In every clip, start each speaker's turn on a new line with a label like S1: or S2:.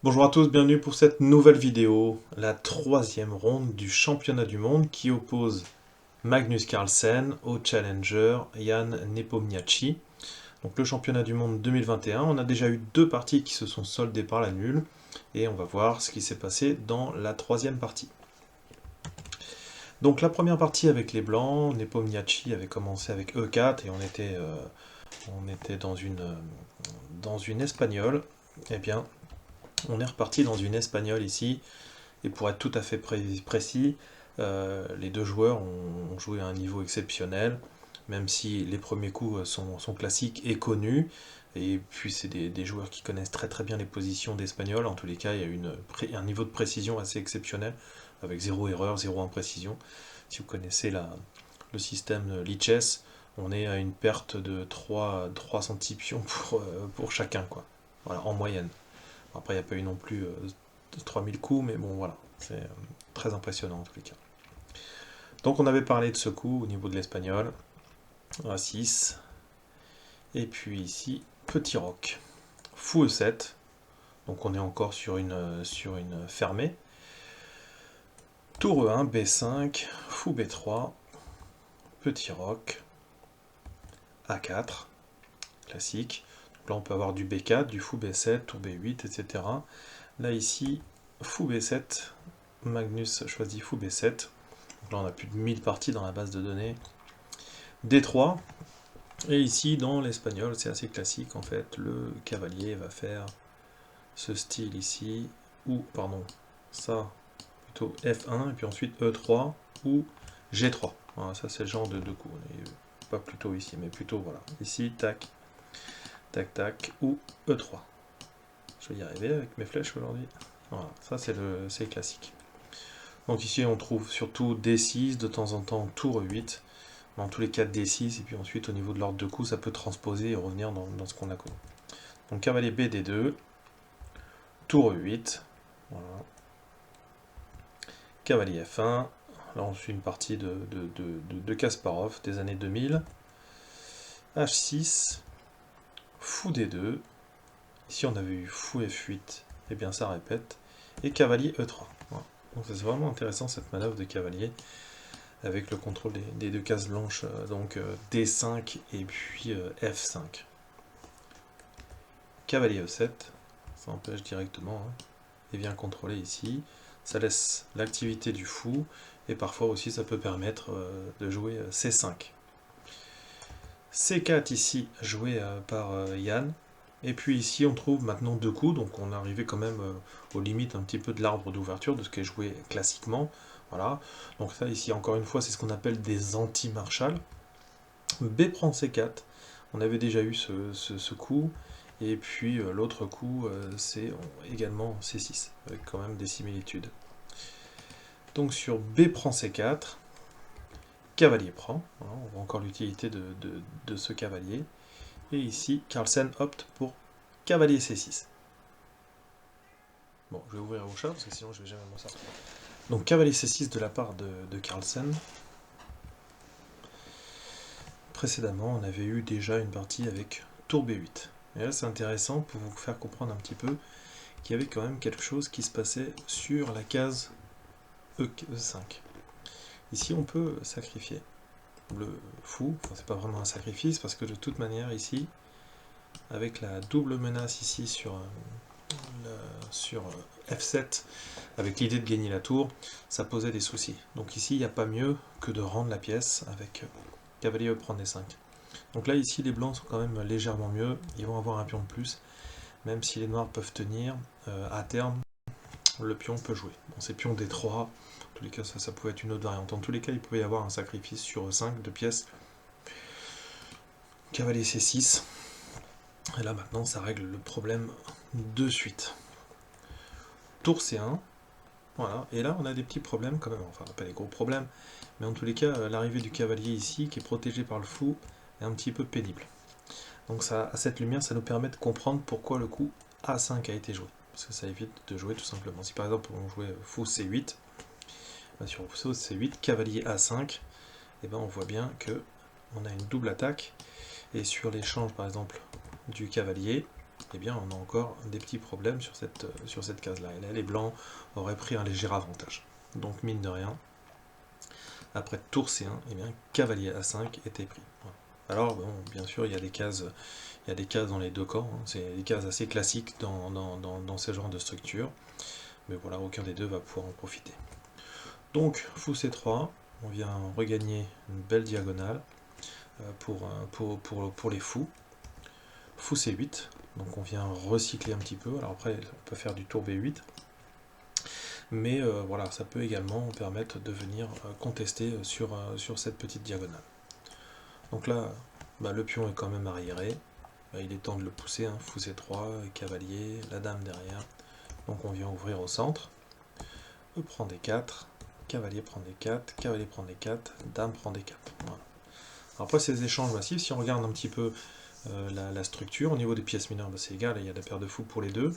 S1: Bonjour à tous, bienvenue pour cette nouvelle vidéo, la troisième ronde du championnat du monde qui oppose Magnus Carlsen au challenger Jan Nepomniachtchi. Donc le championnat du monde 2021, on a déjà eu deux parties qui se sont soldées par la nulle et on va voir ce qui s'est passé dans la troisième partie. Donc la première partie avec les blancs, Nepomniachtchi avait commencé avec E4 et on était dans une espagnole. Eh bien, on est reparti dans une espagnole ici. Et pour être tout à fait précis, les deux joueurs ont joué à un niveau exceptionnel, même si les premiers coups sont classiques et connus. Et puis c'est des joueurs qui connaissent très très bien les positions d'Espagnol. En tous les cas, il y a un niveau de précision assez exceptionnel, avec zéro erreur, zéro imprécision. Si vous connaissez le système Lichess, on est à une perte de 3 centipions pour chacun, quoi. Voilà, en moyenne. Après, il n'y a pas eu non plus 3000 coups, mais bon, voilà, c'est très impressionnant en tous les cas. Donc, on avait parlé de ce coup au niveau de l'espagnol, A6, et puis ici, petit roc, fou E7, donc on est encore sur une fermée, tour E1, B5, fou B3, petit roc, A4, classique. Donc là, on peut avoir du B4, du fou B7, tour B8, etc. Là, ici, fou B7, Magnus choisit fou B7. Donc là, on a plus de 1000 parties dans la base de données. D3. Et ici, dans l'espagnol, c'est assez classique en fait. Le cavalier va faire ce style ici, ou, pardon, ça, plutôt F1, et puis ensuite E3 ou G3. Voilà, ça, c'est le genre de coups. Pas plutôt ici, mais plutôt, voilà. Ici, tac, tac, tac, ou E3. Je vais y arriver avec mes flèches aujourd'hui. Voilà, ça, c'est classique. Donc ici, on trouve surtout D6, de temps en temps tour 8, dans tous les cas D6, et puis ensuite, au niveau de l'ordre de coups, ça peut transposer et revenir dans ce qu'on a connu. Donc cavalier B, D2, tour 8, voilà. Cavalier F1, là on suit une partie de Kasparov des années 2000, H6, fou D2, ici on avait eu fou F8, et bien ça répète, et cavalier E3. Voilà. Donc c'est vraiment intéressant cette manœuvre de cavalier, avec le contrôle des deux cases blanches, donc D5 et puis F5. Cavalier E7, ça empêche directement, hein, et vient contrôler ici. Ça laisse l'activité du fou, et parfois aussi ça peut permettre de jouer C5. C4 ici, joué par Yann. Et puis ici on trouve maintenant deux coups, donc on est arrivé quand même aux limites un petit peu de l'arbre d'ouverture, de ce qui est joué classiquement. Voilà. Donc ça ici encore une fois c'est ce qu'on appelle des anti-Marshall. B prend C4, on avait déjà eu ce coup, et puis l'autre coup c'est également C6, avec quand même des similitudes. Donc sur B prend C4, cavalier prend, voilà, on voit encore l'utilité de ce cavalier, et ici Carlsen opte pour cavalier C6. Bon, je vais ouvrir au chat parce que sinon je vais jamais m'en sortir. Donc cavalier C6 de la part de Carlsen. Précédemment, on avait eu déjà une partie avec tour B8. Et là, c'est intéressant pour vous faire comprendre un petit peu qu'il y avait quand même quelque chose qui se passait sur la case E5. Ici, on peut sacrifier le fou. Enfin, c'est pas vraiment un sacrifice parce que de toute manière, ici, avec la double menace ici sur F7, avec l'idée de gagner la tour, ça posait des soucis. Donc ici, il n'y a pas mieux que de rendre la pièce avec cavalier E prend D5. Donc là, ici, les blancs sont quand même légèrement mieux. Ils vont avoir un pion de plus. Même si les noirs peuvent tenir, à terme, le pion peut jouer. Bon, c'est pion D3. En tous les cas, ça pouvait être une autre variante. En tous les cas, il pouvait y avoir un sacrifice sur 5 de pièces. Cavalier C6. Et là, maintenant, ça règle le problème de suite. Tour C1. Voilà. Et là, on a des petits problèmes quand même. Enfin, pas des gros problèmes. Mais en tous les cas, l'arrivée du cavalier ici, qui est protégé par le fou, est un petit peu pénible. Donc ça, à cette lumière, ça nous permet de comprendre pourquoi le coup A5 a été joué. Parce que ça évite de jouer tout simplement. Si par exemple on jouait fou C8, sur fou C8, cavalier A5, et ben on voit bien que on a une double attaque. Et sur l'échange par exemple du cavalier, eh bien on a encore des petits problèmes sur cette case-là. Et là, les blancs auraient pris un léger avantage. Donc mine de rien, après tour C1, eh bien cavalier A5 était pris. Voilà. Alors bon, bien sûr, il y a des cases dans les deux camps, hein. C'est des cases assez classiques dans ce genre de structure. Mais voilà, aucun des deux va pouvoir en profiter. Donc fou C3, on vient regagner une belle diagonale pour les fous. Fou C8, donc on vient recycler un petit peu. Alors après, on peut faire du tour B8. Mais voilà, ça peut également permettre de venir contester sur cette petite diagonale. Donc là, le pion est quand même arriéré. Il est temps de le pousser, hein. Fou C3, cavalier, la dame derrière. Donc on vient ouvrir au centre. E prend D4, cavalier prend D4, cavalier prend D4, dame prend D4. Voilà. Alors après ces échanges massifs, si on regarde un petit peu la structure, au niveau des pièces mineures, c'est égal, il y a la paire de fous pour les deux.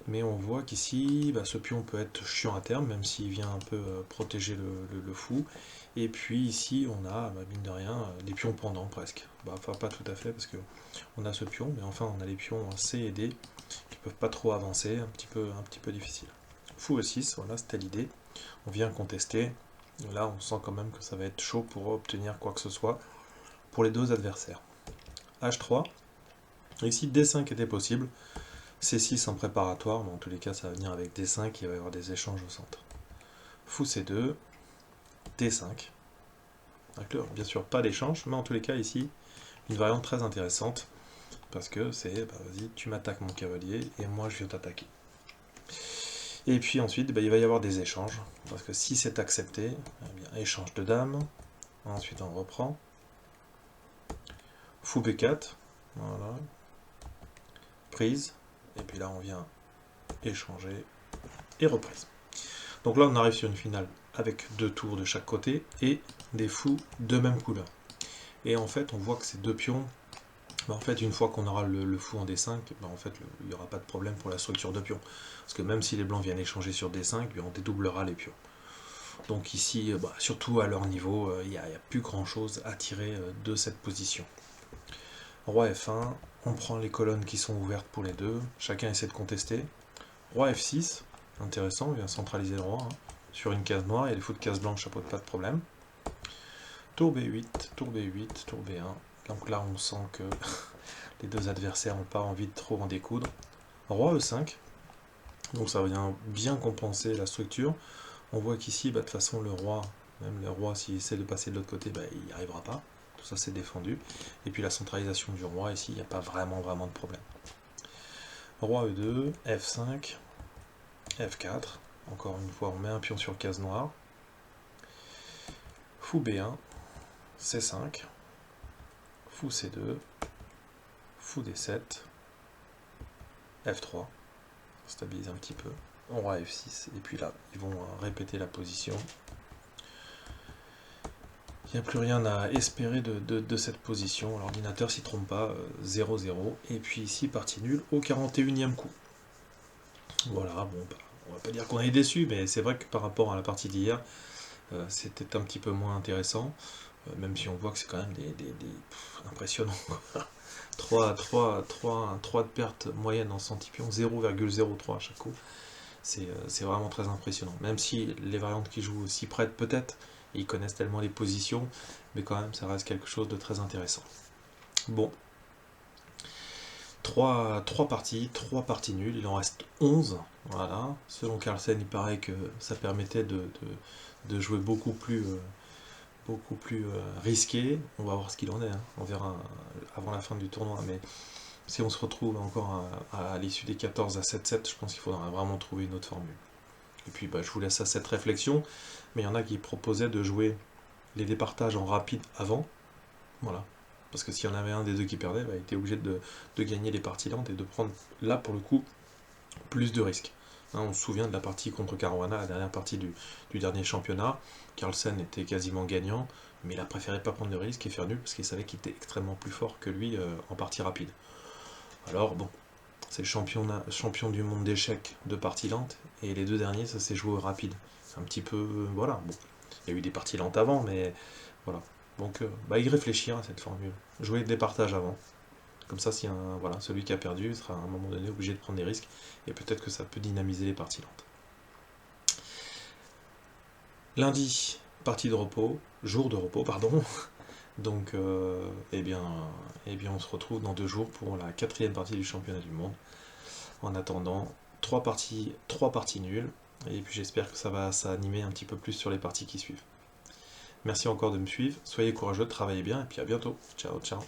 S1: Mais on voit qu'ici, ce pion peut être chiant à terme, même s'il vient un peu protéger le fou. Et puis ici, on a, mine de rien, des pions pendants presque. Enfin, pas tout à fait, parce que on a ce pion, mais enfin, on a les pions C et D qui peuvent pas trop avancer, un petit peu difficile. Fou E6, voilà, c'était l'idée. On vient contester. Là, on sent quand même que ça va être chaud pour obtenir quoi que ce soit pour les deux adversaires. H3. Ici, D5 était possible. C6 en préparatoire, mais en tous les cas, ça va venir avec D5, il va y avoir des échanges au centre. Fou C2, D5. D'accord, bien sûr, pas d'échange, mais en tous les cas, ici, une variante très intéressante, parce que c'est, vas-y, tu m'attaques mon cavalier, et moi je viens t'attaquer. Et puis ensuite, il va y avoir des échanges, parce que si c'est accepté, eh bien, échange de dames, ensuite on reprend. Fou B4, voilà. Prise, et puis là on vient échanger, et reprise. Donc là on arrive sur une finale avec 2 tours de chaque côté, et des fous de même couleur. Et en fait, on voit que ces deux pions, en fait, une fois qu'on aura le fou en D5, en fait, il n'y aura pas de problème pour la structure de pions. Parce que même si les blancs viennent échanger sur D5, on dédoublera les pions. Donc ici, surtout à leur niveau, il n'y a plus grand chose à tirer de cette position. Roi F1, on prend les colonnes qui sont ouvertes pour les deux, chacun essaie de contester. Roi F6, intéressant, on vient centraliser le roi. Hein. Sur une case noire, il y a les fous de case blanche, ça pose pas de problème. Tour B8, tour B8, tour B1. Donc là, on sent que les deux adversaires n'ont pas envie de trop en découdre. Roi E5. Donc ça vient bien compenser la structure. On voit qu'ici, de toute façon, le roi, même le roi, s'il essaie de passer de l'autre côté, il n'y arrivera pas. Tout ça, c'est défendu. Et puis la centralisation du roi, ici, il n'y a pas vraiment de problème. Roi E2, F5, F4. Encore une fois, on met un pion sur case noire. Fou B1, C5, Fou C2, Fou D7, F3, on stabilise un petit peu, Roi F6, et puis là, ils vont répéter la position. Il n'y a plus rien à espérer de cette position, l'ordinateur s'y trompe pas, 0-0, et puis ici, partie nulle au 41e coup. Voilà, bon, on va pas dire qu'on est déçu, mais c'est vrai que par rapport à la partie d'hier, c'était un petit peu moins intéressant, même si on voit que c'est quand même impressionnant. 3 de perte moyenne en centipion, 0,03 à chaque coup. C'est vraiment très impressionnant. Même si les variantes qui jouent s'y prêtent peut-être, ils connaissent tellement les positions, mais quand même ça reste quelque chose de très intéressant. Bon. 3 parties nulles, il en reste 11. Voilà. Selon Carlsen, il paraît que ça permettait de jouer beaucoup plus risqué. On va voir ce qu'il en est, hein. On verra avant la fin du tournoi, mais si on se retrouve encore à l'issue des 14 à 7-7, je pense qu'il faudra vraiment trouver une autre formule. Et puis je vous laisse à cette réflexion, mais il y en a qui proposaient de jouer les départages en rapide avant, voilà, parce que s'il y en avait un des deux qui perdait, il était obligé de gagner les parties lentes et de prendre là pour le coup plus de risques. Hein, on se souvient de la partie contre Caruana, la dernière partie du dernier championnat. Carlsen était quasiment gagnant, mais il a préféré pas prendre de risque et faire nul parce qu'il savait qu'il était extrêmement plus fort que lui en partie rapide. Alors bon, c'est le champion du monde d'échecs de partie lente, et les deux derniers, ça s'est joué rapide. C'est un petit peu, voilà, bon, il y a eu des parties lentes avant, mais voilà. Donc, y réfléchir à cette formule. Jouer des partages avant. Comme ça, si voilà, celui qui a perdu sera à un moment donné obligé de prendre des risques, et peut-être que ça peut dynamiser les parties lentes. Lundi, partie de repos, jour de repos, pardon. Donc, eh bien, on se retrouve dans 2 jours pour la 4e partie du championnat du monde. En attendant, 3 parties nulles, et puis j'espère que ça va s'animer un petit peu plus sur les parties qui suivent. Merci encore de me suivre, soyez courageux, travaillez bien, et puis à bientôt. Ciao, ciao.